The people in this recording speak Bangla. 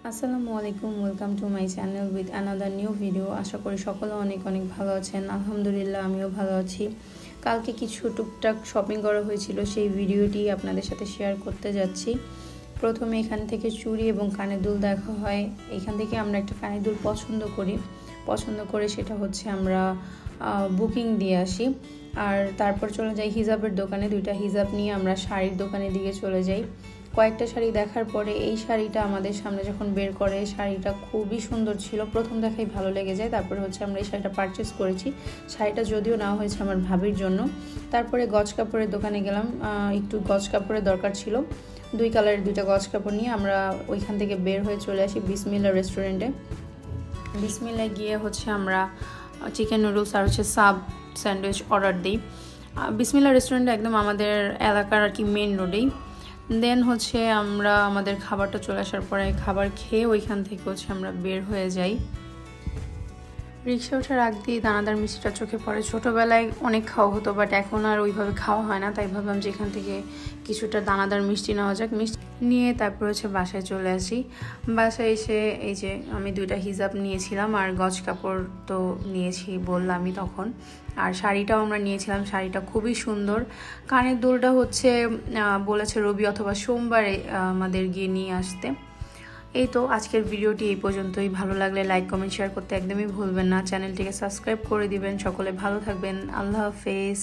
আসসালামু আলাইকুম, welcome to my channel with another new video. আশা করি সকলে অনেক অনেক ভালো আছেন। আলহামদুলিল্লাহ আমিও ভালো আছি। কালকে কিছু টুকটাক শপিং করা হয়েছিল, সেই ভিডিওটি আপনাদের সাথে শেয়ার করতে যাচ্ছি। প্রথমে এখান থেকে চুড়ি এবং কানের দুল দেখা হয়। এখান থেকে আমরা একটা কানের দুল পছন্দ করে সেটা হচ্ছে আমরা বুকিং দিয়ে আসি। আর তারপর চলে যাই হিজাবের দোকানে। দুইটা হিজাব নিয়ে আমরা শাড়ির দোকানের দিকে চলে যাই। কয়েকটা শাড়ি দেখার পরে এই শাড়িটা আমাদের সামনে যখন বের করে, শাড়িটা খুবই সুন্দর ছিল। প্রথম দেখাই ভালো লেগে যায়। তারপরে হচ্ছে আমরা এই শাড়িটা পারচেস করেছি। শাড়িটা যদিও নেওয়া হয়েছে আমার ভাবির জন্য। তারপরে গজ কাপড়ের দোকানে গেলাম, একটু গজ কাপড়ের দরকার ছিল। দুই কালারের দুইটা গজ কাপড় নিয়ে আমরা ওইখান থেকে বের হয়ে চলে আসি বিসমিল্লা রেস্টুরেন্টে। বিসমিল্লায় গিয়ে হচ্ছে আমরা চিকেন নুডলস আর হচ্ছে সাব স্যান্ডউইচ অর্ডার দিই। বিসমিল্লা রেস্টুরেন্ট একদম আমাদের এলাকার আর কি মেন রোডেই। দেন হচ্ছে আমরা আমাদের খাবারটা চলে আসার পরে খাবার খেয়ে ওইখান থেকে হচ্ছে আমরা বের হয়ে যাই। রিক্সা ওঠার আগ দিয়ে দানাদার মিষ্টিটা চোখে পড়ে। ছোটোবেলায় অনেক খাওয়া হতো, বাট এখন আর ওইভাবে খাওয়া হয় না। তাই ভাবলাম যে এখান থেকে কিছুটা দানাদার মিষ্টি নেওয়া যাক। মিষ্টি নিয়ে তারপর হচ্ছে বাসায় চলে আসি। বাসায় এসে এই যে আমি দুইটা হিজাব নিয়েছিলাম আর গজ কাপড় তো নিয়েছি বললামই তখন। আর শাড়িটাও আমরা নিয়েছিলাম, শাড়িটা খুবই সুন্দর। কানের দুলটা হচ্ছে বলেছে রবি অথবা সোমবারে আমাদের গিয়ে নিয়ে আসতে। এই তো আজকের ভিডিওটি এই পর্যন্তই। ভালো লাগলে লাইক কমেন্ট শেয়ার করতে একদমই ভুলবেন না। চ্যানেলটিকে সাবস্ক্রাইব করে দিবেন। সকলে ভালো থাকবেন। আল্লাহ হাফেজ।